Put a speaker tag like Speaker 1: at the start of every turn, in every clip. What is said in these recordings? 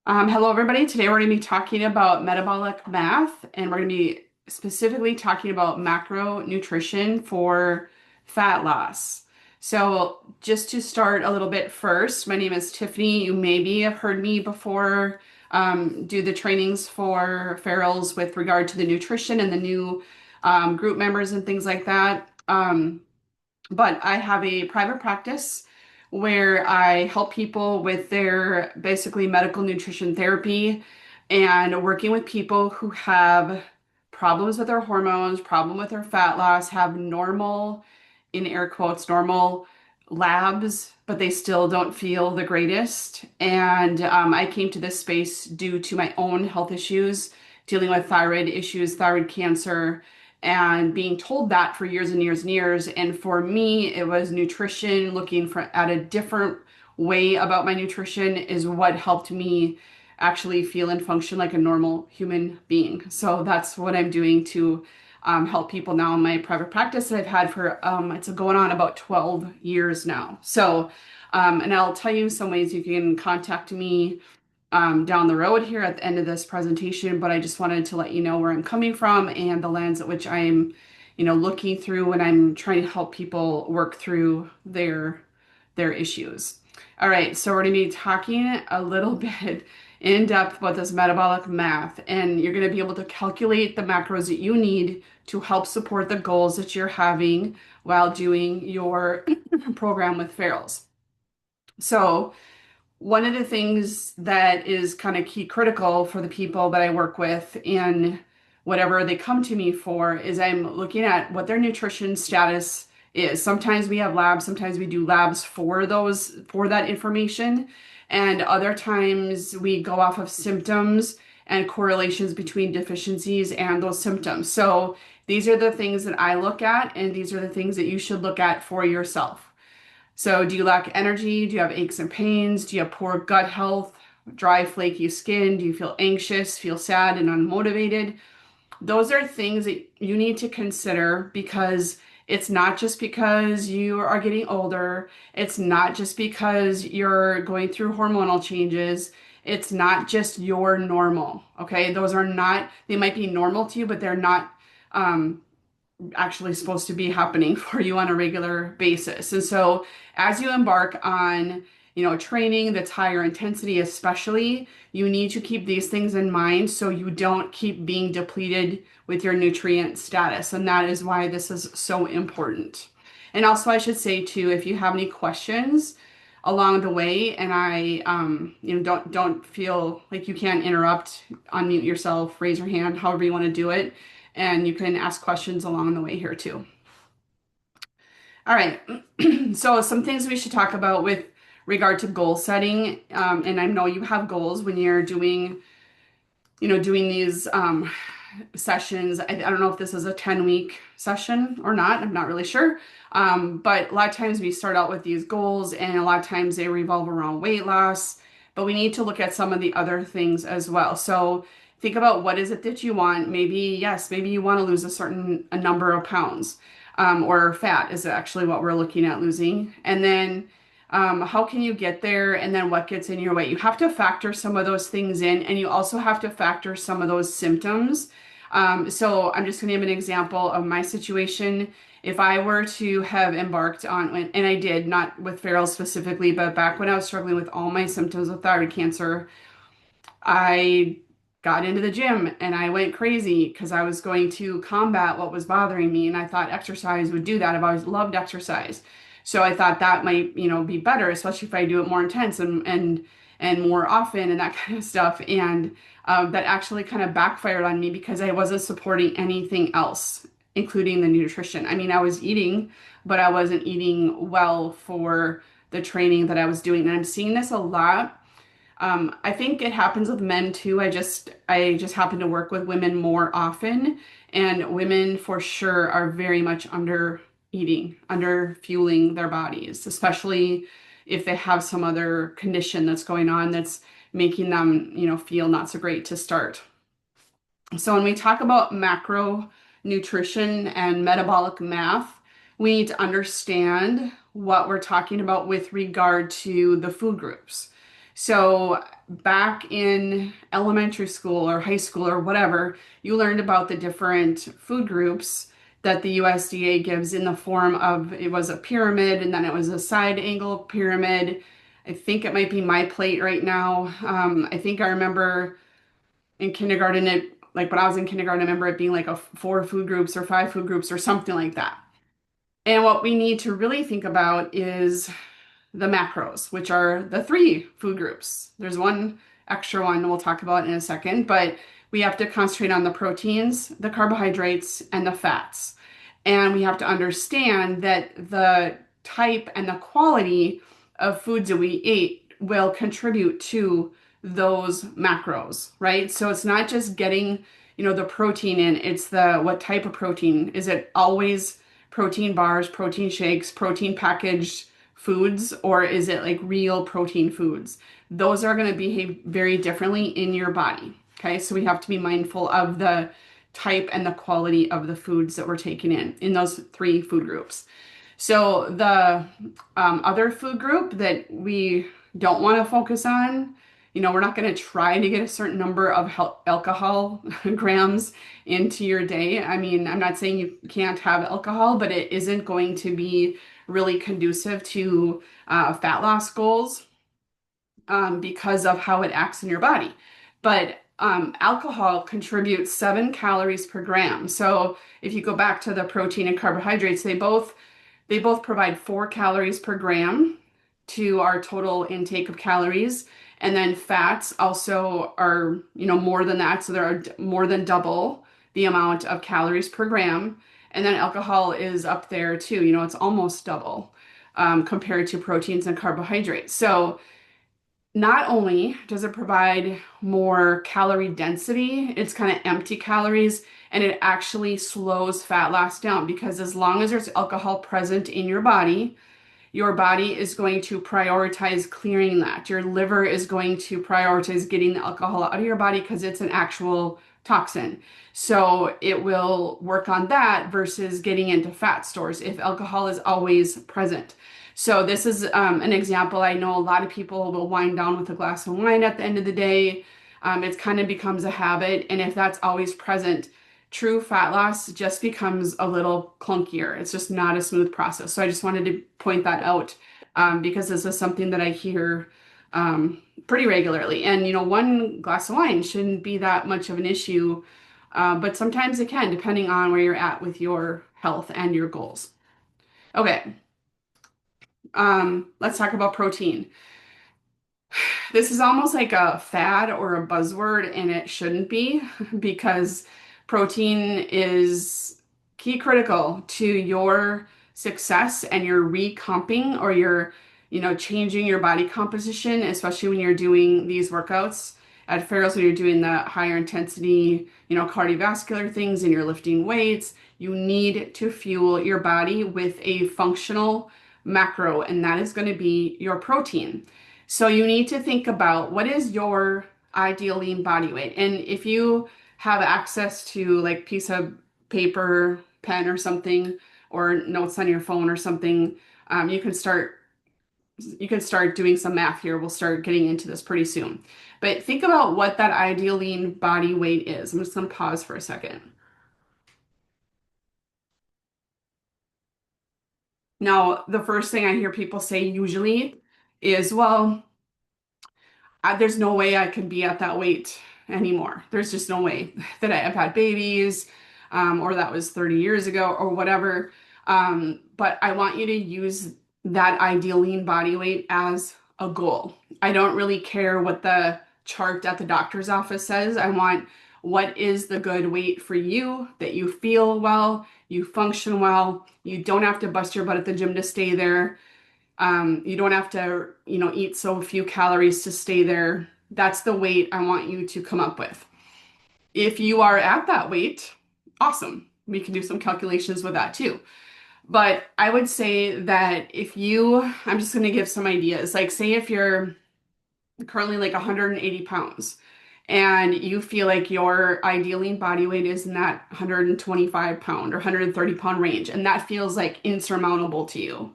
Speaker 1: Hello, everybody. Today we're going to be talking about metabolic math, and we're going to be specifically talking about macronutrition for fat loss. So, just to start a little bit first, my name is Tiffany. You maybe have heard me before do the trainings for Farrell's with regard to the nutrition and the new group members and things like that. But I have a private practice where I help people with their basically medical nutrition therapy and working with people who have problems with their hormones, problem with their fat loss, have normal, in air quotes, normal labs, but they still don't feel the greatest. And I came to this space due to my own health issues, dealing with thyroid issues, thyroid cancer, and being told that for years and years and years. And for me, it was nutrition, looking for at a different way about my nutrition is what helped me actually feel and function like a normal human being. So that's what I'm doing to help people now in my private practice that I've had for it's going on about 12 years now. So and I'll tell you some ways you can contact me down the road here at the end of this presentation, but I just wanted to let you know where I'm coming from and the lens at which I'm, looking through when I'm trying to help people work through their issues. All right, so we're going to be talking a little bit in depth about this metabolic math, and you're going to be able to calculate the macros that you need to help support the goals that you're having while doing your program with Farrell's. So, one of the things that is kind of key critical for the people that I work with in whatever they come to me for is I'm looking at what their nutrition status is. Sometimes we have labs, sometimes we do labs for that information, and other times we go off of symptoms and correlations between deficiencies and those symptoms. So these are the things that I look at, and these are the things that you should look at for yourself. So, do you lack energy? Do you have aches and pains? Do you have poor gut health, dry, flaky skin? Do you feel anxious, feel sad, and unmotivated? Those are things that you need to consider because it's not just because you are getting older. It's not just because you're going through hormonal changes. It's not just your normal. Okay. Those are not, they might be normal to you, but they're not um, actually supposed to be happening for you on a regular basis. And so as you embark on, training that's higher intensity, especially, you need to keep these things in mind so you don't keep being depleted with your nutrient status. And that is why this is so important. And also, I should say too, if you have any questions along the way, and don't feel like you can't interrupt, unmute yourself, raise your hand, however you want to do it, and you can ask questions along the way here too. All right, so some things we should talk about with regard to goal setting, and I know you have goals when you're doing, doing these sessions. I don't know if this is a 10-week session or not. I'm not really sure. But a lot of times we start out with these goals, and a lot of times they revolve around weight loss, but we need to look at some of the other things as well. So think about what is it that you want. Maybe, yes, maybe you want to lose a number of pounds, or fat is actually what we're looking at losing. And then how can you get there? And then what gets in your way? You have to factor some of those things in, and you also have to factor some of those symptoms. So I'm just going to give an example of my situation. If I were to have embarked on, and I did, not with Farrell specifically, but back when I was struggling with all my symptoms of thyroid cancer, I got into the gym and I went crazy because I was going to combat what was bothering me. And I thought exercise would do that. I've always loved exercise. So I thought that might, be better, especially if I do it more intense and more often and that kind of stuff. And that actually kind of backfired on me because I wasn't supporting anything else, including the nutrition. I mean, I was eating, but I wasn't eating well for the training that I was doing. And I'm seeing this a lot. I think it happens with men too. I just happen to work with women more often, and women for sure are very much under eating, under fueling their bodies, especially if they have some other condition that's going on that's making them, feel not so great to start. So when we talk about macro nutrition and metabolic math, we need to understand what we're talking about with regard to the food groups. So back in elementary school or high school or whatever, you learned about the different food groups that the USDA gives in the form of it was a pyramid and then it was a side angle pyramid. I think it might be my plate right now. I think I remember in kindergarten, like when I was in kindergarten, I remember it being like a four food groups or five food groups or something like that. And what we need to really think about is the macros, which are the three food groups. There's one extra one we'll talk about in a second, but we have to concentrate on the proteins, the carbohydrates, and the fats. And we have to understand that the type and the quality of foods that we eat will contribute to those macros, right? So it's not just getting, the protein in, it's the what type of protein. Is it always protein bars, protein shakes, protein packaged foods, or is it like real protein foods? Those are going to behave very differently in your body. Okay, so we have to be mindful of the type and the quality of the foods that we're taking in those three food groups. So the other food group that we don't want to focus on, we're not going to try to get a certain number of alcohol grams into your day. I mean, I'm not saying you can't have alcohol, but it isn't going to be really conducive to fat loss goals because of how it acts in your body. But alcohol contributes 7 calories per gram. So if you go back to the protein and carbohydrates, they both provide 4 calories per gram to our total intake of calories. And then fats also are, more than that. So there are more than double the amount of calories per gram. And then alcohol is up there too. It's almost double compared to proteins and carbohydrates. So not only does it provide more calorie density, it's kind of empty calories, and it actually slows fat loss down because as long as there's alcohol present in your body is going to prioritize clearing that. Your liver is going to prioritize getting the alcohol out of your body because it's an actual toxin. So it will work on that versus getting into fat stores if alcohol is always present. So this is an example. I know a lot of people will wind down with a glass of wine at the end of the day. It kind of becomes a habit. And if that's always present, true fat loss just becomes a little clunkier. It's just not a smooth process. So I just wanted to point that out because this is something that I hear pretty regularly. And, one glass of wine shouldn't be that much of an issue, but sometimes it can, depending on where you're at with your health and your goals. Okay, let's talk about protein. This is almost like a fad or a buzzword, and it shouldn't be because protein is key critical to your success and your recomping or your, changing your body composition, especially when you're doing these workouts at Farrell's, when you're doing the higher intensity, cardiovascular things and you're lifting weights. You need to fuel your body with a functional macro, and that is going to be your protein. So you need to think about what is your ideal lean body weight. And if you have access to like piece of paper, pen or something, or notes on your phone or something, you can start doing some math here. We'll start getting into this pretty soon. But think about what that ideal lean body weight is. I'm just going to pause for a second. Now, the first thing I hear people say usually is, well, there's no way I can be at that weight anymore. There's just no way that I've had babies, or that was 30 years ago, or whatever. But I want you to use that ideal lean body weight as a goal. I don't really care what the chart at the doctor's office says. I want what is the good weight for you that you feel well, you function well, you don't have to bust your butt at the gym to stay there. You don't have to, eat so few calories to stay there. That's the weight I want you to come up with. If you are at that weight, awesome. We can do some calculations with that too. But I would say that I'm just going to give some ideas. Like, say if you're currently like 180 pounds and you feel like your ideal lean body weight is in that 125 pound or 130 pound range, and that feels like insurmountable to you,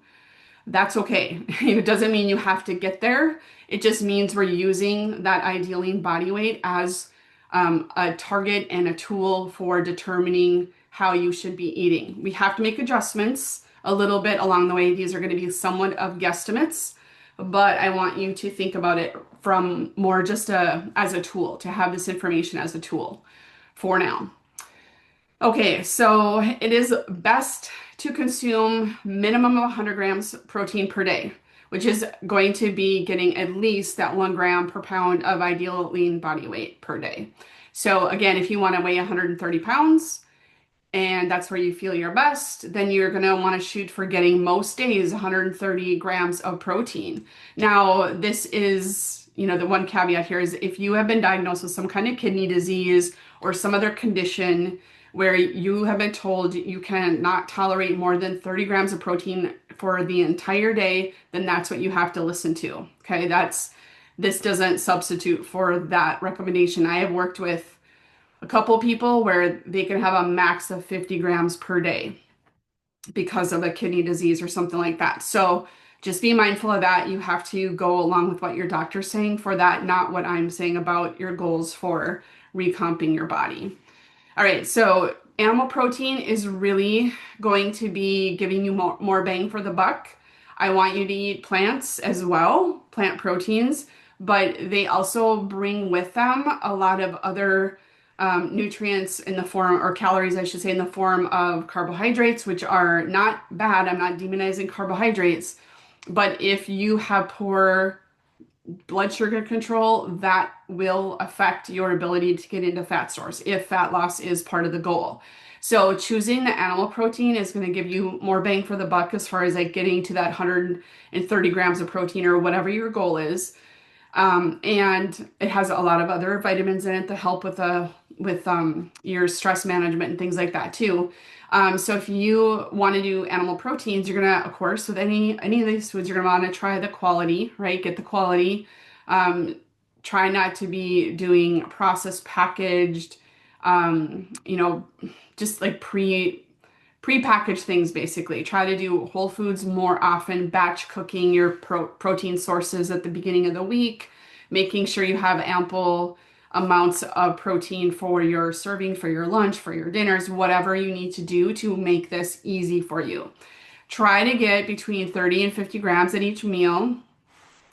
Speaker 1: That's okay. It doesn't mean you have to get there. It just means we're using that ideal lean body weight as a target and a tool for determining how you should be eating. We have to make adjustments a little bit along the way. These are going to be somewhat of guesstimates, but I want you to think about it from more just as a tool, to have this information as a tool for now. Okay, so it is best to consume minimum of 100 grams protein per day, which is going to be getting at least that 1 gram per pound of ideal lean body weight per day. So again, if you want to weigh 130 pounds and that's where you feel your best, then you're going to want to shoot for getting most days 130 grams of protein. Now, this is, the one caveat here is if you have been diagnosed with some kind of kidney disease or some other condition where you have been told you cannot tolerate more than 30 grams of protein for the entire day, then that's what you have to listen to. Okay, this doesn't substitute for that recommendation. I have worked with a couple people where they can have a max of 50 grams per day because of a kidney disease or something like that. So just be mindful of that. You have to go along with what your doctor's saying for that, not what I'm saying about your goals for recomping your body. All right, so animal protein is really going to be giving you more bang for the buck. I want you to eat plants as well, plant proteins, but they also bring with them a lot of other nutrients in the form, or calories, I should say, in the form of carbohydrates, which are not bad. I'm not demonizing carbohydrates, but if you have poor blood sugar control, that will affect your ability to get into fat stores if fat loss is part of the goal. So choosing the animal protein is going to give you more bang for the buck as far as like getting to that 130 grams of protein or whatever your goal is. And it has a lot of other vitamins in it to help with your stress management and things like that too. So if you want to do animal proteins, you're gonna, of course, with any of these foods, you're gonna want to try the quality, right? Get the quality. Try not to be doing processed packaged, just like pre-packaged things basically. Try to do whole foods more often, batch cooking your protein sources at the beginning of the week, making sure you have ample amounts of protein for your serving, for your lunch, for your dinners, whatever you need to do to make this easy for you. Try to get between 30 and 50 grams at each meal.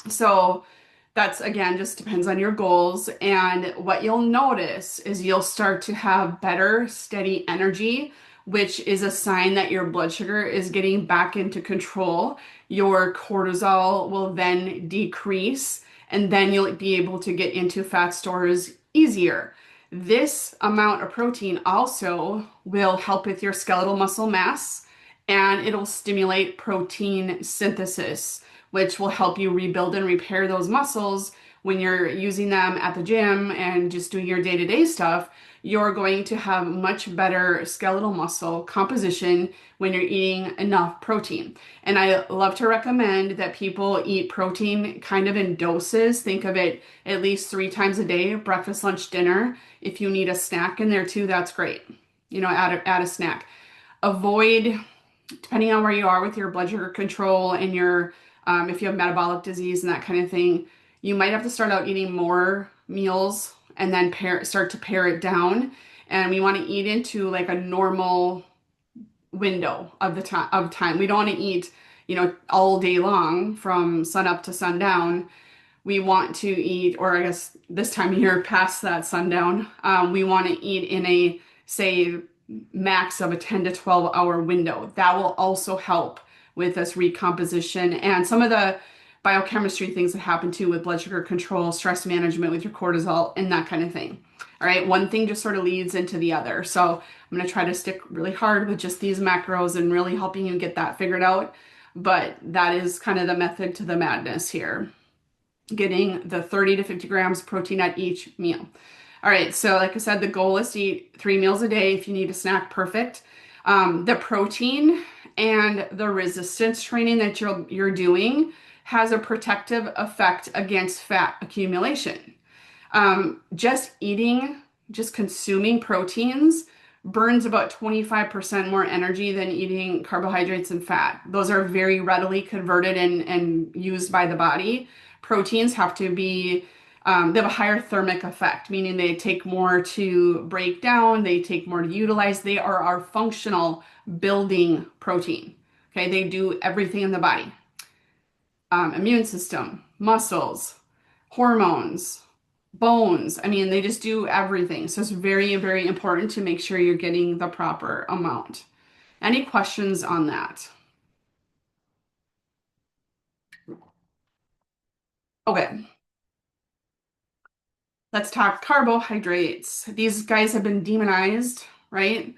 Speaker 1: So that's, again, just depends on your goals. And what you'll notice is you'll start to have better, steady energy, which is a sign that your blood sugar is getting back into control. Your cortisol will then decrease, and then you'll be able to get into fat stores easier. This amount of protein also will help with your skeletal muscle mass, and it'll stimulate protein synthesis, which will help you rebuild and repair those muscles when you're using them at the gym and just doing your day-to-day stuff. You're going to have much better skeletal muscle composition when you're eating enough protein. And I love to recommend that people eat protein kind of in doses. Think of it at least 3 times a day, breakfast, lunch, dinner. If you need a snack in there too, that's great. Add a snack. Avoid, depending on where you are with your blood sugar control and your, if you have metabolic disease and that kind of thing, you might have to start out eating more meals and then start to pare it down. And we want to eat into like a normal window of time. We don't want to eat, all day long from sun up to sundown. We want to eat, or I guess this time of year past that sundown, we want to eat in a, say, max of a 10 to 12 hour window. That will also help with this recomposition and some of the biochemistry things that happen too with blood sugar control, stress management with your cortisol, and that kind of thing. All right, one thing just sort of leads into the other. So I'm going to try to stick really hard with just these macros and really helping you get that figured out. But that is kind of the method to the madness here. Getting the 30 to 50 grams protein at each meal. All right, so like I said, the goal is to eat 3 meals a day. If you need a snack, perfect. The protein and the resistance training that you're doing has a protective effect against fat accumulation. Just consuming proteins burns about 25% more energy than eating carbohydrates and fat. Those are very readily converted and used by the body. Proteins have to be, they have a higher thermic effect, meaning they take more to break down, they take more to utilize. They are our functional building protein. Okay, they do everything in the body. Immune system, muscles, hormones, bones. I mean, they just do everything. So it's very, very important to make sure you're getting the proper amount. Any questions on that? Okay, let's talk carbohydrates. These guys have been demonized, right?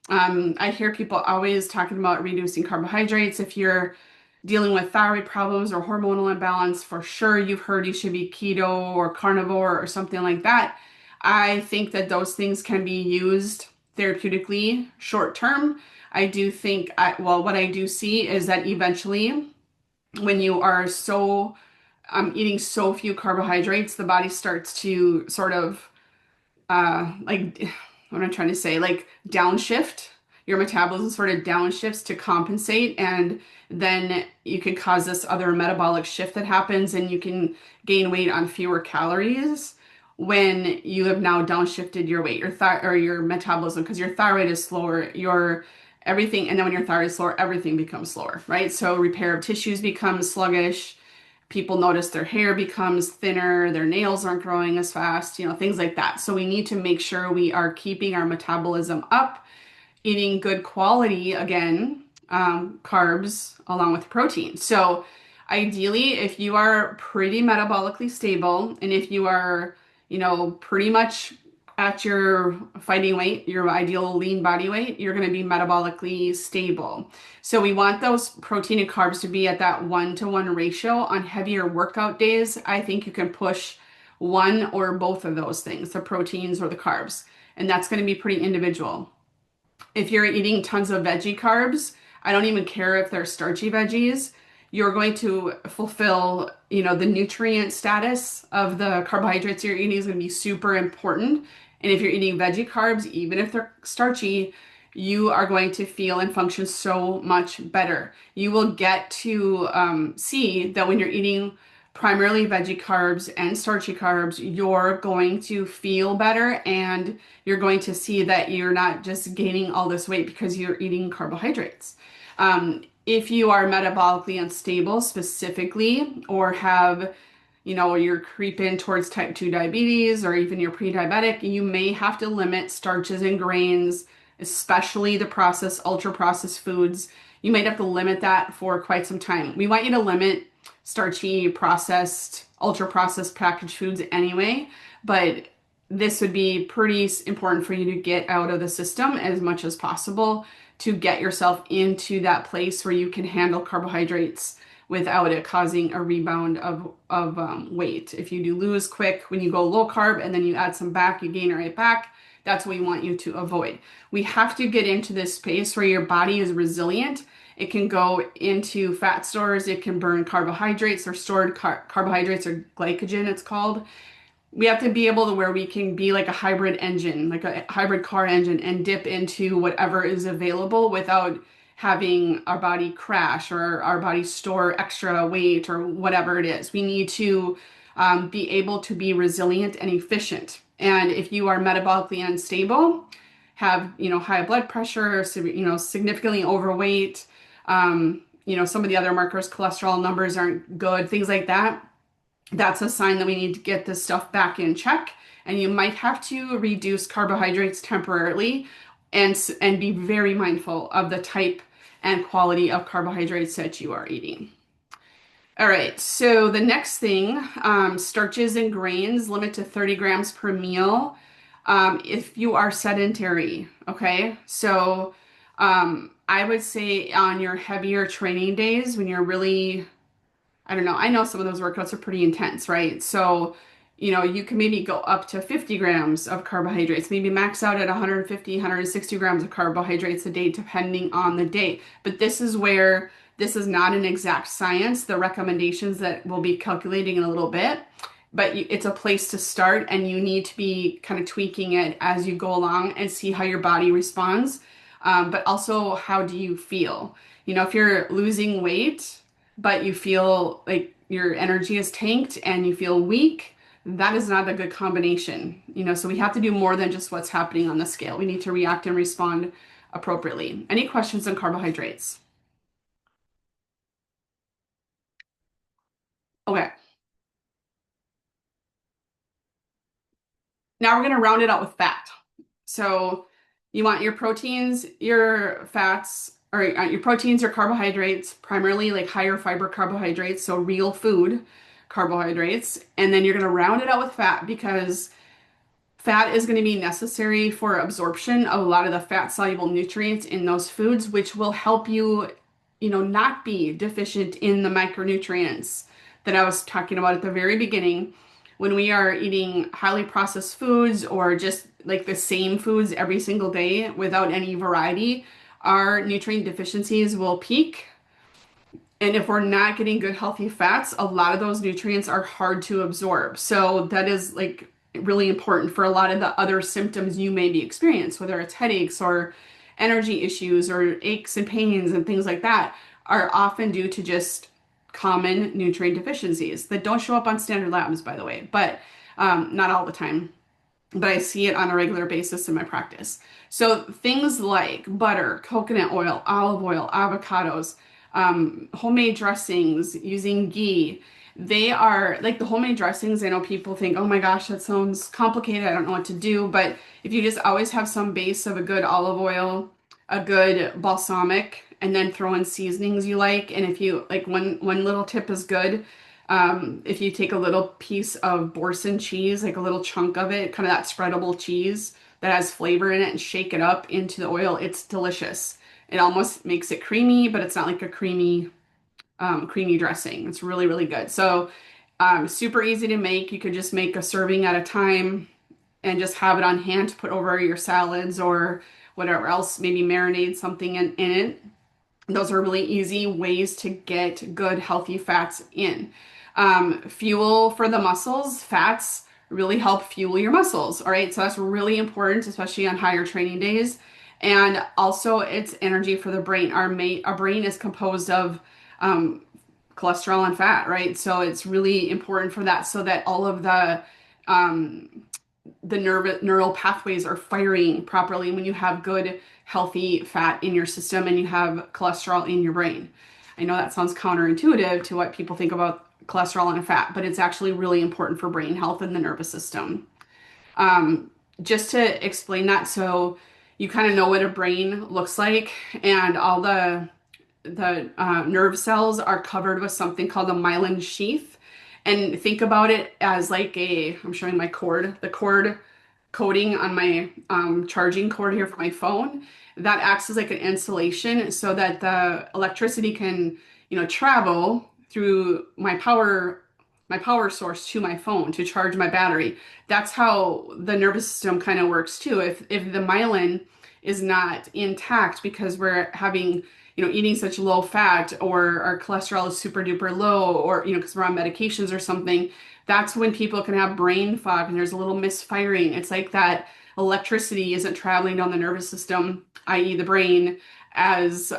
Speaker 1: I hear people always talking about reducing carbohydrates. If you're dealing with thyroid problems or hormonal imbalance, for sure you've heard you should be keto or carnivore or something like that. I think that those things can be used therapeutically short term. I do think, well, what I do see is that eventually, when you are so eating so few carbohydrates, the body starts to sort of like what I'm trying to say, like downshift. Your metabolism sort of downshifts to compensate, and then you can cause this other metabolic shift that happens, and you can gain weight on fewer calories when you have now downshifted your weight, or your metabolism, because your thyroid is slower, your everything, and then when your thyroid is slower, everything becomes slower, right? So repair of tissues becomes sluggish. People notice their hair becomes thinner, their nails aren't growing as fast, things like that. So we need to make sure we are keeping our metabolism up, eating good quality, again, carbs along with protein. So ideally, if you are pretty metabolically stable and if you are, pretty much at your fighting weight, your ideal lean body weight, you're going to be metabolically stable. So we want those protein and carbs to be at that 1-to-1 ratio. On heavier workout days, I think you can push one or both of those things, the proteins or the carbs. And that's going to be pretty individual. If you're eating tons of veggie carbs, I don't even care if they're starchy veggies, you're going to fulfill, the nutrient status of the carbohydrates you're eating is going to be super important. And if you're eating veggie carbs, even if they're starchy, you are going to feel and function so much better. You will get to see that when you're eating primarily veggie carbs and starchy carbs, you're going to feel better and you're going to see that you're not just gaining all this weight because you're eating carbohydrates. If you are metabolically unstable specifically, or have, you're creeping towards type 2 diabetes, or even you're pre-diabetic, you may have to limit starches and grains, especially the processed, ultra processed foods. You might have to limit that for quite some time. We want you to limit starchy, processed, ultra processed packaged foods anyway, but this would be pretty important for you to get out of the system as much as possible to get yourself into that place where you can handle carbohydrates without it causing a rebound of weight. If you do lose quick, when you go low carb and then you add some back, you gain it right back. That's what we want you to avoid. We have to get into this space where your body is resilient. It can go into fat stores, it can burn carbohydrates or stored carbohydrates, or glycogen it's called. We have to be able to where we can be like a hybrid engine, like a hybrid car engine, and dip into whatever is available without having our body crash or our body store extra weight or whatever it is. We need to be able to be resilient and efficient. And if you are metabolically unstable, have, high blood pressure, significantly overweight, some of the other markers, cholesterol numbers aren't good, things like that, that's a sign that we need to get this stuff back in check. And you might have to reduce carbohydrates temporarily and be very mindful of the type and quality of carbohydrates that you are eating. All right, so the next thing, starches and grains, limit to 30 grams per meal if you are sedentary, okay? So I would say on your heavier training days when you're really, I don't know, I know some of those workouts are pretty intense, right? So, you can maybe go up to 50 grams of carbohydrates, maybe max out at 150, 160 grams of carbohydrates a day, depending on the day. But this is where this is not an exact science. The recommendations that we'll be calculating in a little bit but it's a place to start, and you need to be kind of tweaking it as you go along and see how your body responds. But also, how do you feel? You know, if you're losing weight, but you feel like your energy is tanked and you feel weak, that is not a good combination. You know, so we have to do more than just what's happening on the scale. We need to react and respond appropriately. Any questions on carbohydrates? Okay, now we're going to round it out with fat. So you want your proteins, your fats, or your proteins, your carbohydrates, primarily like higher fiber carbohydrates, so real food carbohydrates. And then you're going to round it out with fat because fat is going to be necessary for absorption of a lot of the fat soluble nutrients in those foods, which will help you, not be deficient in the micronutrients that I was talking about at the very beginning. When we are eating highly processed foods or just like the same foods every single day without any variety, our nutrient deficiencies will peak, and if we're not getting good healthy fats, a lot of those nutrients are hard to absorb. So that is like really important for a lot of the other symptoms you may be experiencing, whether it's headaches or energy issues or aches and pains and things like that, are often due to just common nutrient deficiencies that don't show up on standard labs, by the way, but not all the time, but I see it on a regular basis in my practice. So things like butter, coconut oil, olive oil, avocados, homemade dressings, using ghee. They are like the homemade dressings. I know people think, oh my gosh, that sounds complicated. I don't know what to do. But if you just always have some base of a good olive oil, a good balsamic, and then throw in seasonings you like. And if you like, one little tip is good. If you take a little piece of Boursin cheese, like a little chunk of it, kind of that spreadable cheese that has flavor in it, and shake it up into the oil, it's delicious. It almost makes it creamy, but it's not like a creamy dressing. It's really, really good. So, super easy to make. You could just make a serving at a time and just have it on hand to put over your salads or whatever else, maybe marinate something in it. Those are really easy ways to get good, healthy fats in. Fuel for the muscles, fats really help fuel your muscles. All right, so that's really important, especially on higher training days. And also, it's energy for the brain. Our brain is composed of um, cholesterol and fat, right? So it's really important for that, so that all of um, the neural pathways are firing properly when you have good, healthy fat in your system and you have cholesterol in your brain. I know that sounds counterintuitive to what people think about cholesterol and fat, but it's actually really important for brain health and the nervous system. Um, just to explain that, so you kind of know what a brain looks like, and all the nerve cells are covered with something called a myelin sheath. And think about it as like I'm showing my cord, the cord coating on my charging cord here for my phone. That acts as like an insulation so that the electricity can, travel through my power source to my phone to charge my battery. That's how the nervous system kind of works too. If the myelin is not intact because we're having, eating such low fat, or our cholesterol is super duper low, or, because we're on medications or something, that's when people can have brain fog and there's a little misfiring. It's like that electricity isn't traveling down the nervous system, i.e., the brain, as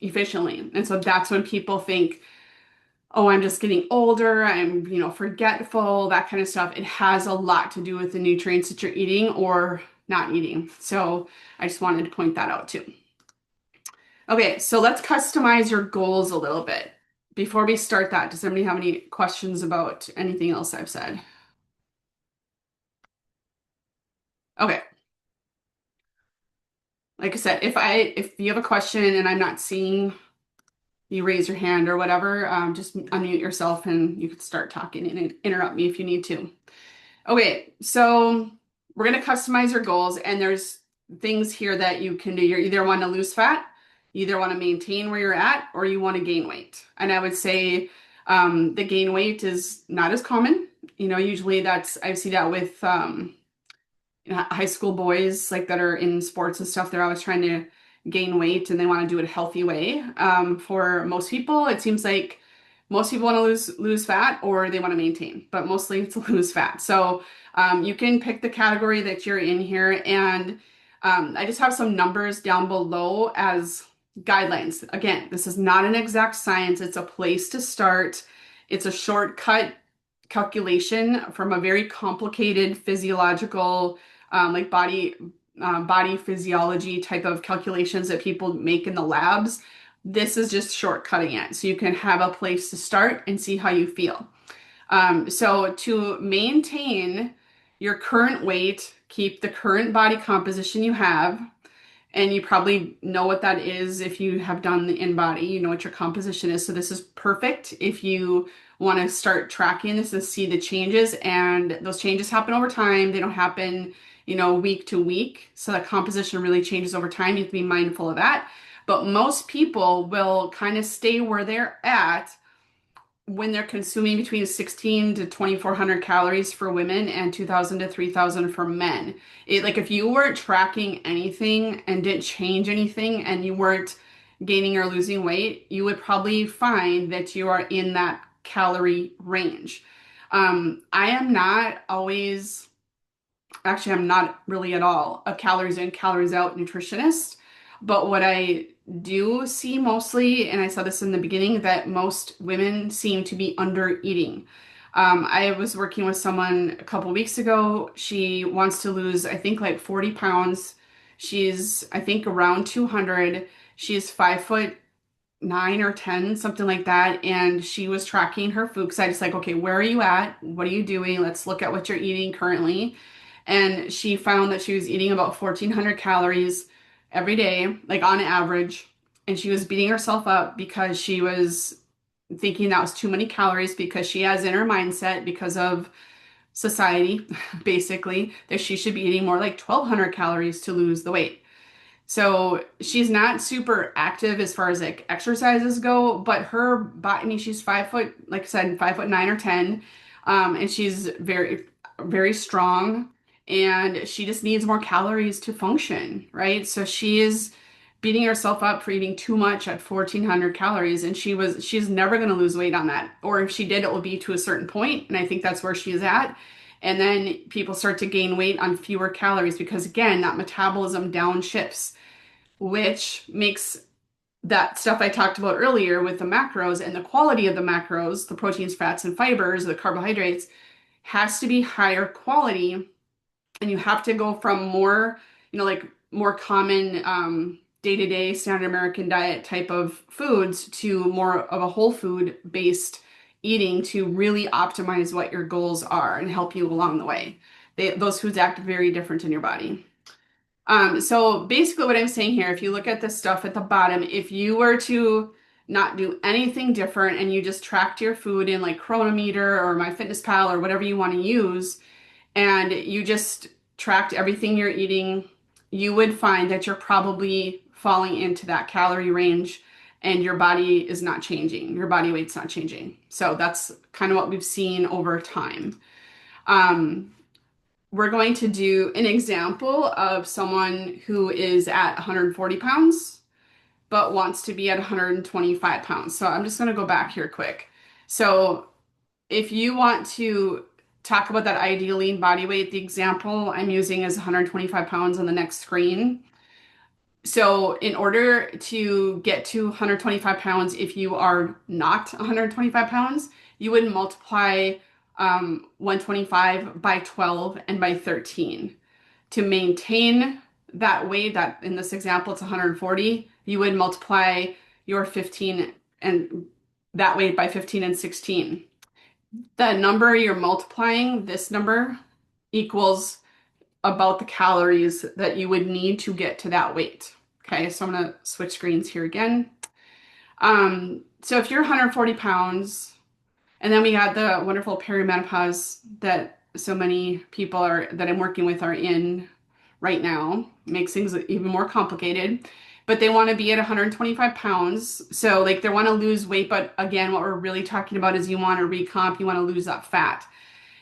Speaker 1: efficiently. And so that's when people think, oh, I'm just getting older, I'm, forgetful, that kind of stuff. It has a lot to do with the nutrients that you're eating or not eating. So I just wanted to point that out too. Okay, so let's customize your goals a little bit. Before we start that, does anybody have any questions about anything else I've said? Okay, like I said, if you have a question and I'm not seeing you raise your hand or whatever, just unmute yourself and you can start talking and interrupt me if you need to. Okay, so we're going to customize your goals, and there's things here that you can do. You either want to lose fat, you either want to maintain where you're at, or you want to gain weight. And I would say the gain weight is not as common. Usually I see that with high school boys like that are in sports and stuff. They're always trying to gain weight and they want to do it a healthy way. For most people, it seems like Most people want to lose fat or they want to maintain, but mostly it's lose fat. So you can pick the category that you're in here, and I just have some numbers down below as guidelines. Again, this is not an exact science. It's a place to start. It's a shortcut calculation from a very complicated physiological, like body physiology type of calculations that people make in the labs. This is just shortcutting it. So you can have a place to start and see how you feel. So to maintain your current weight, keep the current body composition you have, and you probably know what that is if you have done the InBody, you know what your composition is. So this is perfect if you want to start tracking this and see the changes. And those changes happen over time. They don't happen, week to week. So the composition really changes over time. You have to be mindful of that. But most people will kind of stay where they're at when they're consuming between 16 to 2,400 calories for women and 2,000 to 3,000 for men. Like if you weren't tracking anything and didn't change anything and you weren't gaining or losing weight, you would probably find that you are in that calorie range. I am not always, actually, I'm not really at all a calories in, calories out nutritionist. But what I do see mostly, and I saw this in the beginning, that most women seem to be under eating. I was working with someone a couple weeks ago. She wants to lose, I think, like 40 pounds. She's, I think, around 200. She's 5'9" or 10, something like that. And she was tracking her food because I just like, okay, where are you at? What are you doing? Let's look at what you're eating currently. And she found that she was eating about 1,400 calories every day, like on average. And she was beating herself up because she was thinking that was too many calories because she has in her mindset, because of society, basically, that she should be eating more like 1,200 calories to lose the weight. So she's not super active as far as like exercises go, but her body, I mean, she's 5 foot, like I said, 5'9" or 10. And she's very, very strong, and she just needs more calories to function, right? So she is beating herself up for eating too much at 1,400 calories, and she's never going to lose weight on that. Or if she did, it will be to a certain point, and I think that's where she is at. And then people start to gain weight on fewer calories because, again, that metabolism downshifts, which makes that stuff I talked about earlier with the macros and the quality of the macros, the proteins, fats, and fibers, the carbohydrates, has to be higher quality. And you have to go from more, like more common day-to-day standard American diet type of foods to more of a whole food based eating to really optimize what your goals are and help you along the way. Those foods act very different in your body. So basically what I'm saying here, if you look at the stuff at the bottom, if you were to not do anything different and you just tracked your food in like Chronometer or MyFitnessPal or whatever you want to use, and you just tracked everything you're eating, you would find that you're probably falling into that calorie range and your body is not changing. Your body weight's not changing. So that's kind of what we've seen over time. We're going to do an example of someone who is at 140 pounds but wants to be at 125 pounds. So I'm just going to go back here quick. So if you want to talk about that ideal lean body weight, the example I'm using is 125 pounds on the next screen. So in order to get to 125 pounds, if you are not 125 pounds, you would multiply 125 by 12 and by 13. To maintain that weight, that in this example it's 140, you would multiply your 15 and that weight by 15 and 16. The number you're multiplying, this number, equals about the calories that you would need to get to that weight. Okay, so I'm gonna switch screens here again. So if you're 140 pounds, and then we got the wonderful perimenopause that so many people that I'm working with are in right now, makes things even more complicated. But they want to be at 125 pounds. So like they want to lose weight, but again, what we're really talking about is you want to recomp, you want to lose that fat.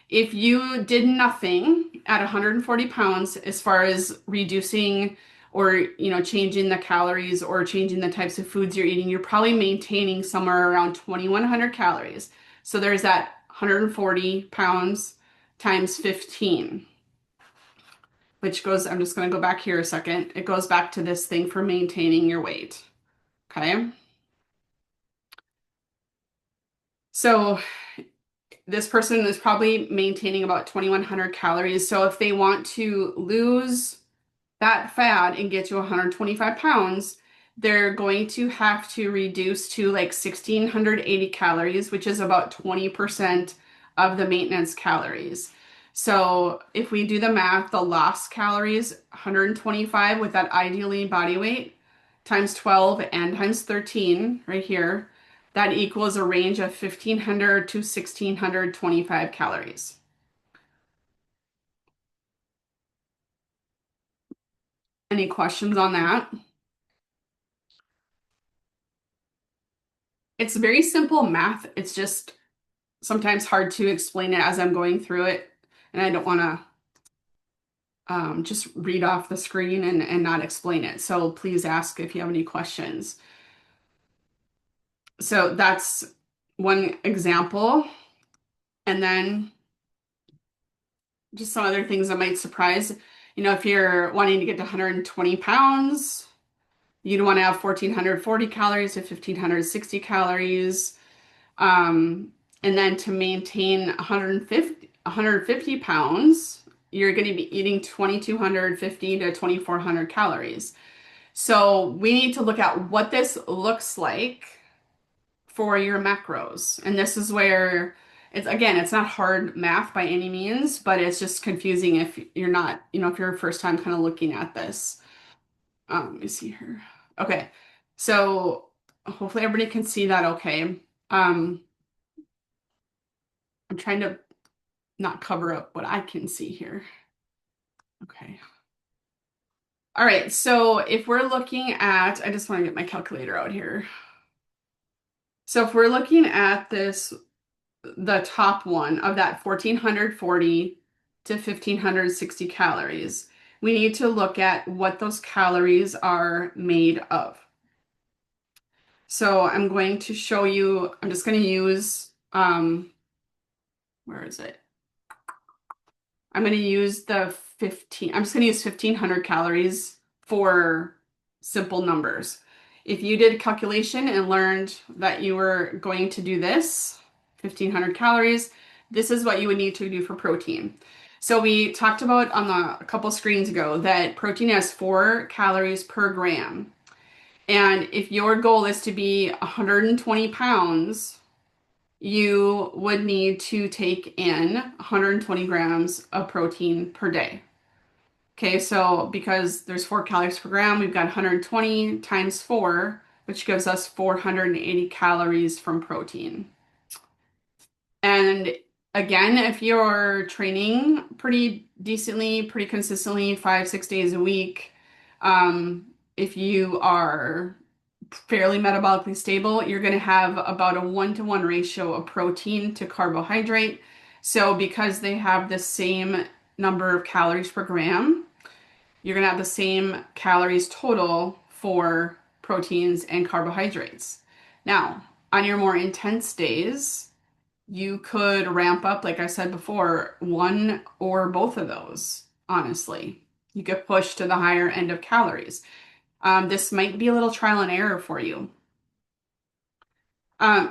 Speaker 1: If you did nothing at 140 pounds as far as reducing or changing the calories or changing the types of foods you're eating, you're probably maintaining somewhere around 2,100 calories. So there's that 140 pounds times 15, which goes, I'm just going to go back here a second. It goes back to this thing for maintaining your weight. Okay. So this person is probably maintaining about 2,100 calories. So if they want to lose that fat and get to 125 pounds, they're going to have to reduce to like 1,680 calories, which is about 20% of the maintenance calories. So if we do the math, the lost calories, 125 with that ideally body weight, times 12 and times 13 right here, that equals a range of 1,500 to 1,625 calories. Any questions on that? It's very simple math. It's just sometimes hard to explain it as I'm going through it, and I don't want to just read off the screen and not explain it. So please ask if you have any questions. So that's one example. And then just some other things that might surprise. If you're wanting to get to 120 pounds, you'd want to have 1,440 calories to 1,560 calories. And then to maintain 150 pounds, you're going to be eating 2,250 to 2,400 calories. So we need to look at what this looks like for your macros. And this is where it's not hard math by any means, but it's just confusing if you're not, if you're first time kind of looking at this. Let me see here. Okay. So hopefully everybody can see that okay. Um, I'm trying to not cover up what I can see here. Okay. All right. So if we're looking at, I just want to get my calculator out here. So if we're looking at this, the top one of that 1,440 to 1,560 calories, we need to look at what those calories are made of. So I'm going to show you, I'm just going to use, where is it? I'm going to use I'm just going to use 1,500 calories for simple numbers. If you did calculation and learned that you were going to do this, 1,500 calories, this is what you would need to do for protein. So we talked about on a couple screens ago that protein has 4 calories per gram. And if your goal is to be 120 pounds, you would need to take in 120 grams of protein per day. Okay, so because there's 4 calories per gram, we've got 120 times 4, which gives us 480 calories from protein. And again, if you're training pretty decently, pretty consistently, 5, 6 days a week, if you are fairly metabolically stable, you're going to have about a 1-to-1 ratio of protein to carbohydrate. So because they have the same number of calories per gram, you're going to have the same calories total for proteins and carbohydrates. Now, on your more intense days, you could ramp up, like I said before, one or both of those, honestly. You could push to the higher end of calories. This might be a little trial and error for you.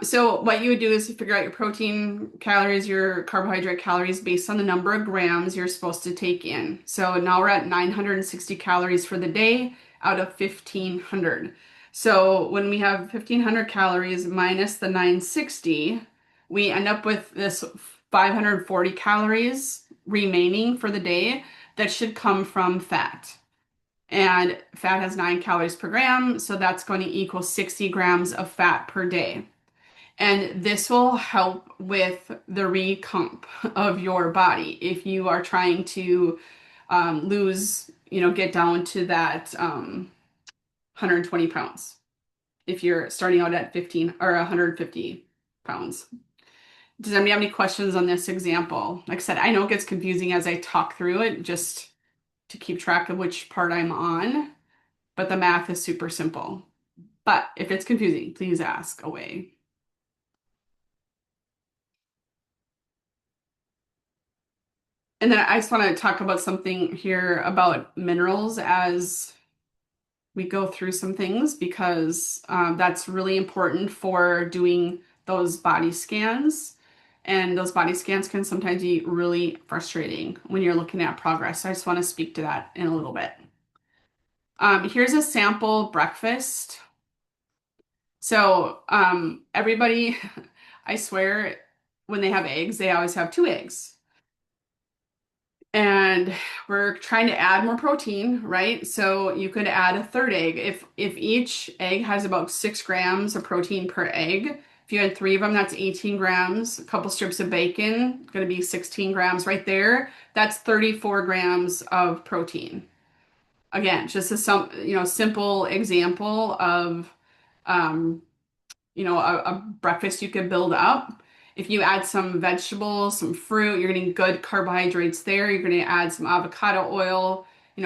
Speaker 1: So what you would do is figure out your protein calories, your carbohydrate calories based on the number of grams you're supposed to take in. So now we're at 960 calories for the day out of 1,500. So when we have 1,500 calories minus the 960, we end up with this 540 calories remaining for the day that should come from fat. And fat has 9 calories per gram, so that's going to equal 60 grams of fat per day. And this will help with the recomp of your body if you are trying to lose, get down to that 120 pounds. If you're starting out at 15 or 150 pounds. Does anybody have any questions on this example? Like I said, I know it gets confusing as I talk through it, just to keep track of which part I'm on. but the math is super simple. But if it's confusing, please ask away. And then I just want to talk about something here about minerals as we go through some things because that's really important for doing those body scans. And those body scans can sometimes be really frustrating when you're looking at progress. So I just want to speak to that in a little bit. Here's a sample breakfast. So everybody, I swear, when they have eggs, they always have two eggs. And we're trying to add more protein, right? So you could add a third egg. If each egg has about 6 grams of protein per egg, if you had three of them, that's 18 grams. A couple strips of bacon, going to be 16 grams right there. That's 34 grams of protein. Again, just a simple example of um, a breakfast you could build up. If you add some vegetables, some fruit, you're getting good carbohydrates there. You're going to add some avocado oil,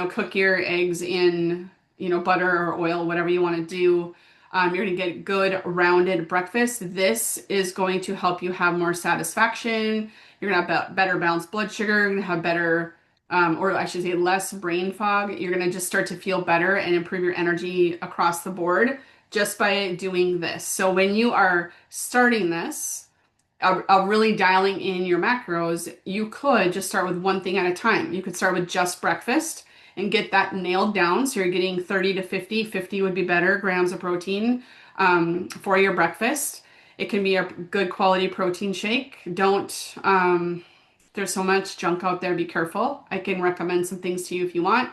Speaker 1: cook your eggs in, butter or oil, whatever you want to do. You're going to get good rounded breakfast. This is going to help you have more satisfaction. You're going to have better balanced blood sugar. You're going to have better, or I should say, less brain fog. You're going to just start to feel better and improve your energy across the board just by doing this. So when you are starting this, really dialing in your macros, you could just start with one thing at a time. You could start with just breakfast and get that nailed down. So you're getting 30 to 50, 50 would be better grams of protein for your breakfast. It can be a good quality protein shake. Don't, there's so much junk out there. Be careful. I can recommend some things to you if you want.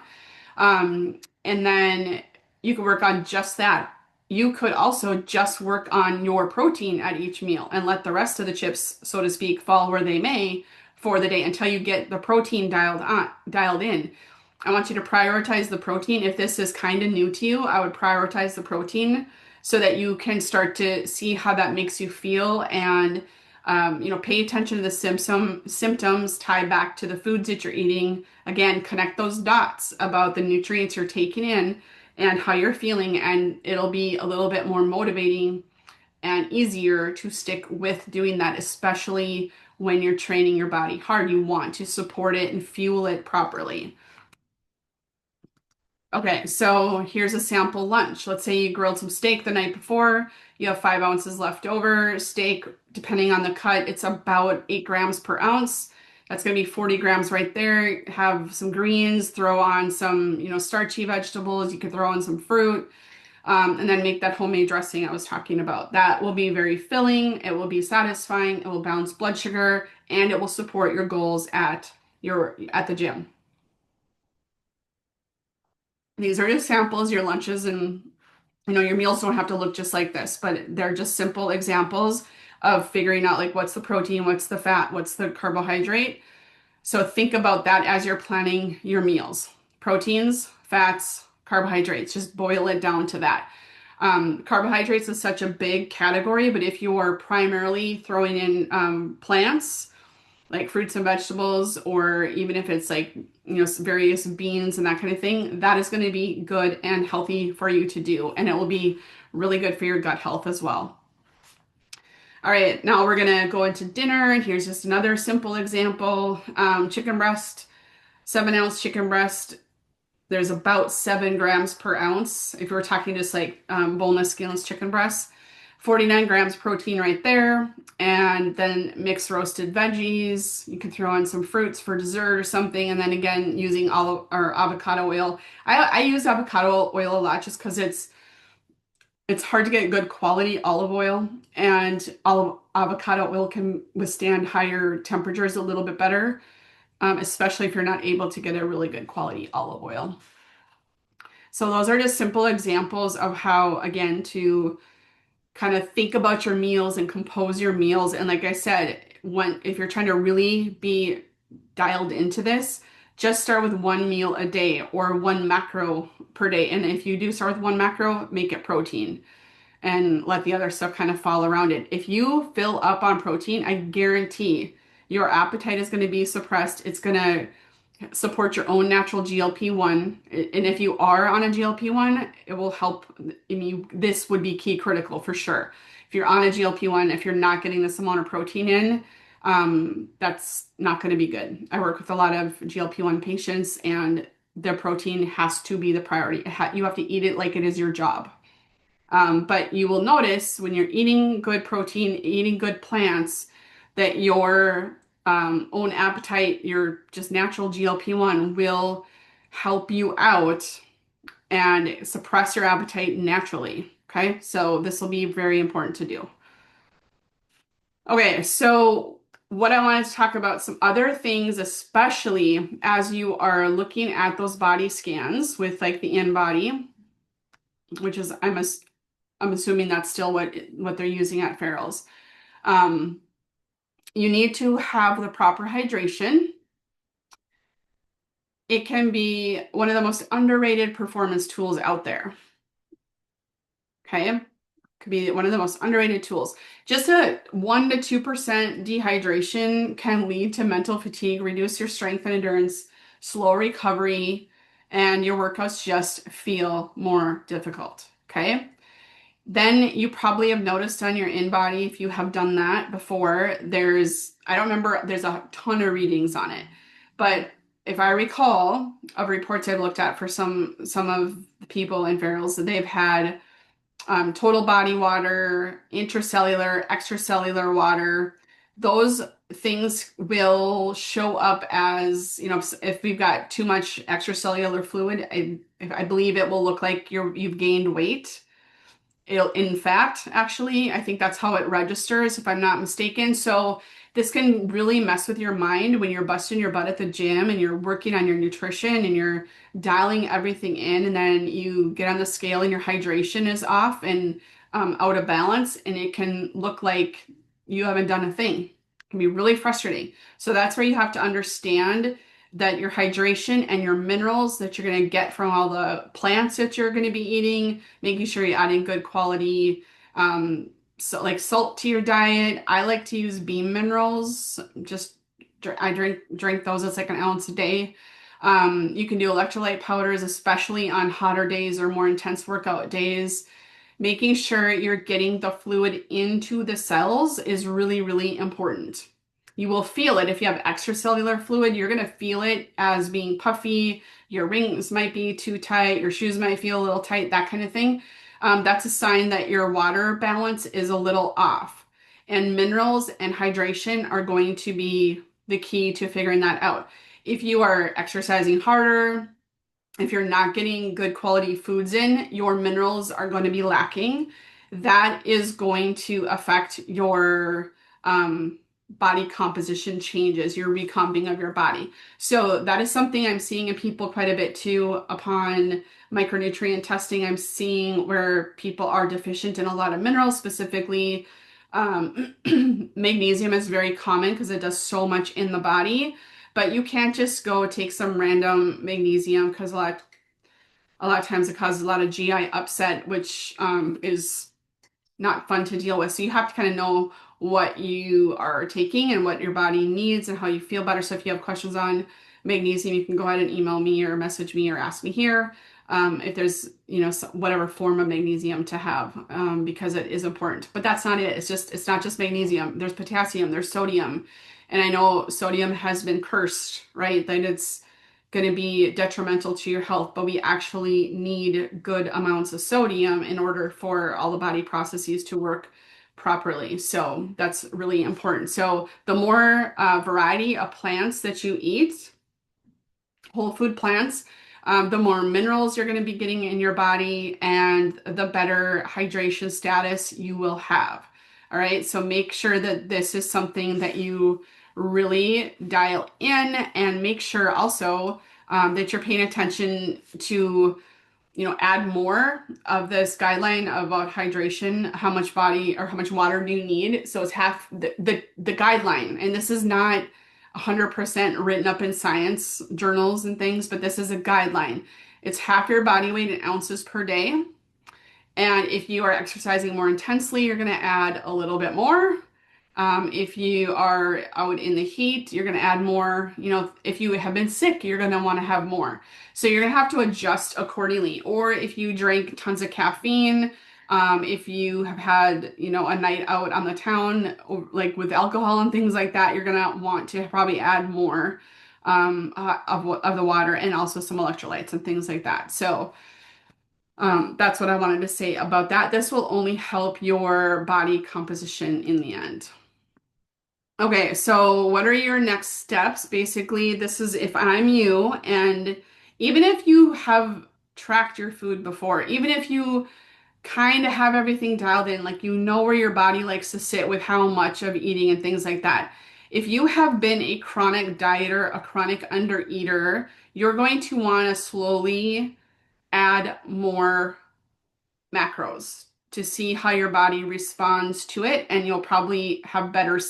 Speaker 1: And then you could work on just that. You could also just work on your protein at each meal and let the rest of the chips, so to speak, fall where they may for the day until you get the protein dialed in. I want you to prioritize the protein. If this is kind of new to you, I would prioritize the protein so that you can start to see how that makes you feel and pay attention to the symptoms, tie back to the foods that you're eating. Again, connect those dots about the nutrients you're taking in and how you're feeling, and it'll be a little bit more motivating and easier to stick with doing that, especially when you're training your body hard. You want to support it and fuel it properly. Okay, so here's a sample lunch. Let's say you grilled some steak the night before. You have 5 ounces left over. Steak, depending on the cut, it's about 8 grams per ounce. That's going to be 40 grams right there. Have some greens, throw on some, starchy vegetables. You could throw in some fruit, and then make that homemade dressing I was talking about. That will be very filling. It will be satisfying. It will balance blood sugar, and it will support your goals at the gym. These are just samples, your lunches, and your meals don't have to look just like this, but they're just simple examples of figuring out like what's the protein, what's the fat, what's the carbohydrate. So think about that as you're planning your meals. Proteins, fats, carbohydrates, just boil it down to that. Carbohydrates is such a big category, but if you are primarily throwing in plants, like fruits and vegetables, or even if it's like, various beans and that kind of thing, that is going to be good and healthy for you to do. And it will be really good for your gut health as well. All right, now we're going to go into dinner. And here's just another simple example. Chicken breast, 7 ounce chicken breast. There's about 7 grams per ounce. If we're talking just like boneless, skinless chicken breast, 49 grams protein right there. And then mix roasted veggies. You can throw in some fruits for dessert or something. And then again, using olive or avocado oil. I use avocado oil a lot just because it's hard to get good quality olive oil, and avocado oil can withstand higher temperatures a little bit better, especially if you're not able to get a really good quality olive oil. So those are just simple examples of how, again, to kind of think about your meals and compose your meals. And like I said, if you're trying to really be dialed into this, just start with one meal a day or one macro per day. And if you do start with one macro, make it protein and let the other stuff kind of fall around it. If you fill up on protein, I guarantee your appetite is going to be suppressed. It's going to support your own natural GLP-1. And if you are on a GLP-1, it will help. I mean, this would be key critical for sure. If you're on a GLP-1, if you're not getting this amount of protein in, that's not going to be good. I work with a lot of GLP-1 patients, and their protein has to be the priority. You have to eat it like it is your job. But you will notice when you're eating good protein, eating good plants, that your own appetite, your just natural GLP-1 will help you out and suppress your appetite naturally. Okay, so this will be very important to do. Okay, so what I wanted to talk about some other things, especially as you are looking at those body scans with like the InBody, which is I'm assuming that's still what they're using at Farrell's. Um, you need to have the proper hydration. It can be one of the most underrated performance tools out there. Okay. Could be one of the most underrated tools. Just a 1 to 2% dehydration can lead to mental fatigue, reduce your strength and endurance, slow recovery, and your workouts just feel more difficult. Okay. Then you probably have noticed on your InBody, if you have done that before, I don't remember, there's a ton of readings on it. But if I recall of reports I've looked at for some of the people in Farrell's, that they've had total body water, intracellular, extracellular water. Those things will show up as, if we've got too much extracellular fluid, I believe it will look like you've gained weight. In fact, actually, I think that's how it registers, if I'm not mistaken. So this can really mess with your mind when you're busting your butt at the gym and you're working on your nutrition and you're dialing everything in, and then you get on the scale and your hydration is off and out of balance, and it can look like you haven't done a thing. It can be really frustrating. So that's where you have to understand that your hydration and your minerals that you're going to get from all the plants that you're going to be eating, making sure you're adding good quality, so like salt to your diet. I like to use beam minerals. I drink those. It's like an ounce a day. You can do electrolyte powders, especially on hotter days or more intense workout days. Making sure you're getting the fluid into the cells is really, really important. You will feel it if you have extracellular fluid. You're going to feel it as being puffy. Your rings might be too tight. Your shoes might feel a little tight, that kind of thing. That's a sign that your water balance is a little off. And minerals and hydration are going to be the key to figuring that out. If you are exercising harder, if you're not getting good quality foods in, your minerals are going to be lacking. That is going to affect your body composition changes, your recomping of your body. So that is something I'm seeing in people quite a bit too. Upon micronutrient testing, I'm seeing where people are deficient in a lot of minerals, specifically magnesium is very common because it does so much in the body. But you can't just go take some random magnesium, because a lot of times it causes a lot of GI upset, which is not fun to deal with. So you have to kind of know what you are taking and what your body needs and how you feel better. So if you have questions on magnesium, you can go ahead and email me or message me or ask me here, if there's, whatever form of magnesium to have, because it is important. But that's not it. It's not just magnesium. There's potassium, there's sodium. And I know sodium has been cursed, right? That it's going to be detrimental to your health, but we actually need good amounts of sodium in order for all the body processes to work properly. So that's really important. So the more variety of plants that you eat, whole food plants, the more minerals you're going to be getting in your body and the better hydration status you will have. All right. So make sure that this is something that you really dial in, and make sure also that you're paying attention to, add more of this guideline about hydration, how much body or how much water do you need. So it's half the guideline. And this is not 100% written up in science journals and things, but this is a guideline. It's half your body weight in ounces per day. And if you are exercising more intensely, you're going to add a little bit more. If you are out in the heat, you're going to add more. If you have been sick, you're going to want to have more. So you're going to have to adjust accordingly. Or if you drink tons of caffeine, if you have had, a night out on the town, like with alcohol and things like that, you're going to want to probably add more of the water and also some electrolytes and things like that. So that's what I wanted to say about that. This will only help your body composition in the end. Okay, so what are your next steps? Basically, this is if I'm you, and even if you have tracked your food before, even if you kind of have everything dialed in, like you know where your body likes to sit with how much of eating and things like that. If you have been a chronic dieter, a chronic undereater, you're going to want to slowly add more macros to see how your body responds to it, and you'll probably have better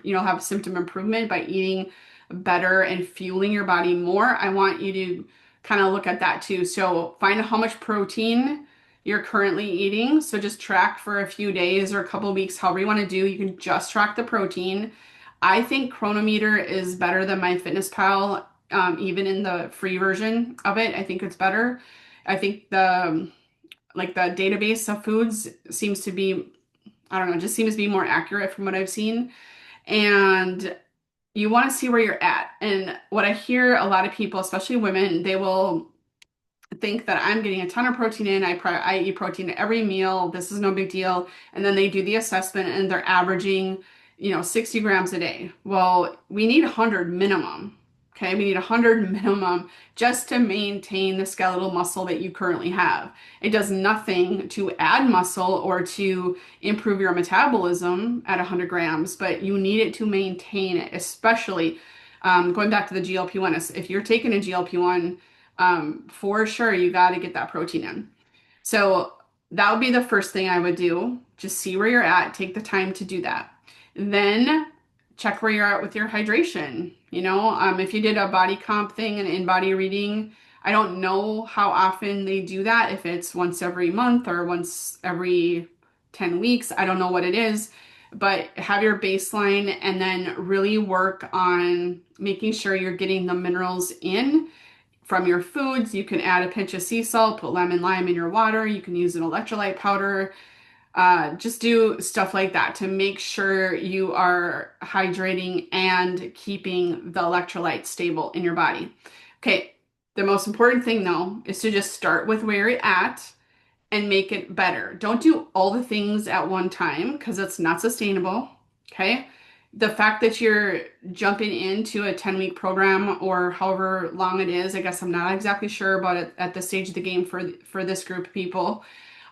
Speaker 1: you'll have symptom improvement by eating better and fueling your body more. I want you to kind of look at that too. So find how much protein you're currently eating. So just track for a few days or a couple of weeks, however you want to do. You can just track the protein. I think Chronometer is better than MyFitnessPal, even in the free version of it. I think it's better. I think the database of foods seems to be, I don't know, just seems to be more accurate from what I've seen. And you want to see where you're at. And what I hear a lot of people, especially women, they will think that I'm getting a ton of protein in. I eat protein at every meal. This is no big deal. And then they do the assessment and they're averaging, 60 grams a day. Well, we need 100 minimum. Okay, we need 100 minimum just to maintain the skeletal muscle that you currently have. It does nothing to add muscle or to improve your metabolism at 100 grams, but you need it to maintain it, especially going back to the GLP-1. If you're taking a GLP-1, for sure, you got to get that protein in. So that would be the first thing I would do. Just see where you're at, take the time to do that. Then check where you're at with your hydration. If you did a body comp thing and in-body reading, I don't know how often they do that, if it's once every month or once every 10 weeks. I don't know what it is, but have your baseline and then really work on making sure you're getting the minerals in from your foods. You can add a pinch of sea salt, put lemon lime in your water. You can use an electrolyte powder. Just do stuff like that to make sure you are hydrating and keeping the electrolytes stable in your body. Okay, the most important thing though is to just start with where you're at and make it better. Don't do all the things at one time because it's not sustainable. Okay. The fact that you're jumping into a 10-week program or however long it is, I guess I'm not exactly sure about it at this stage of the game for this group of people.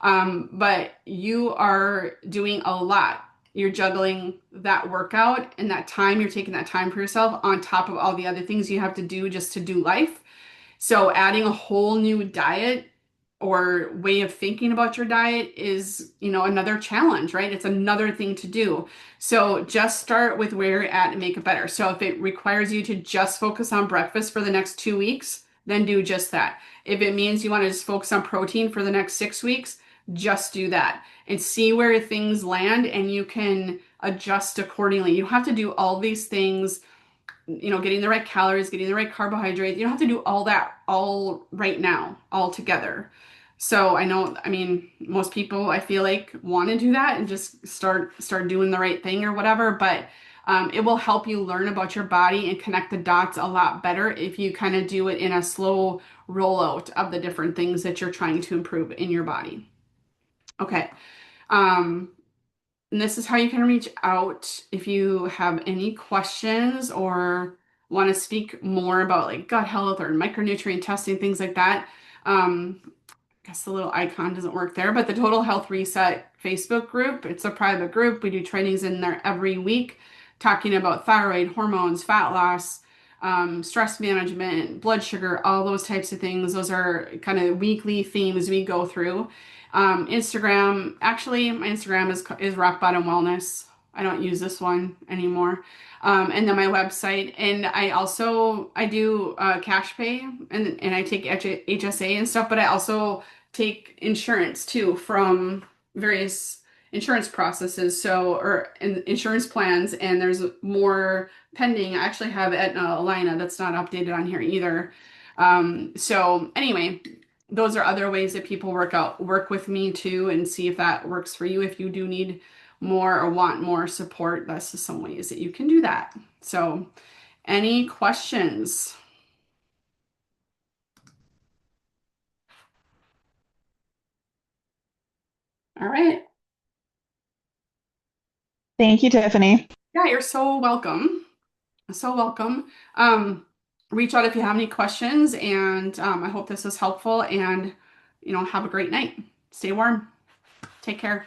Speaker 1: But you are doing a lot. You're juggling that workout and that time. You're taking that time for yourself on top of all the other things you have to do just to do life. So adding a whole new diet or way of thinking about your diet is, another challenge, right? It's another thing to do. So just start with where you're at and make it better. So if it requires you to just focus on breakfast for the next 2 weeks, then do just that. If it means you want to just focus on protein for the next 6 weeks, just do that and see where things land and you can adjust accordingly. You don't have to do all these things, getting the right calories, getting the right carbohydrates. You don't have to do all that all right now, all together. So most people I feel like want to do that and just start doing the right thing or whatever, but it will help you learn about your body and connect the dots a lot better if you kind of do it in a slow rollout of the different things that you're trying to improve in your body. Okay. And this is how you can reach out if you have any questions or want to speak more about like gut health or micronutrient testing, things like that. I guess the little icon doesn't work there, but the Total Health Reset Facebook group, it's a private group. We do trainings in there every week talking about thyroid, hormones, fat loss, stress management, blood sugar, all those types of things. Those are kind of weekly themes we go through. Instagram, actually, my Instagram is Rock Bottom Wellness. I don't use this one anymore. And then my website, and I do cash pay and I take HSA and stuff, but I also take insurance too from various insurance processes, so or insurance plans, and there's more pending. I actually have Aetna Alina that's not updated on here either. So anyway, those are other ways that people work with me too and see if that works for you. If you do need more or want more support, that's just some ways that you can do that. So, any questions? All right.
Speaker 2: Thank you, Tiffany.
Speaker 1: Yeah, you're so welcome. So welcome. Um, Reach out if you have any questions, and I hope this was helpful. And have a great night. Stay warm. Take care.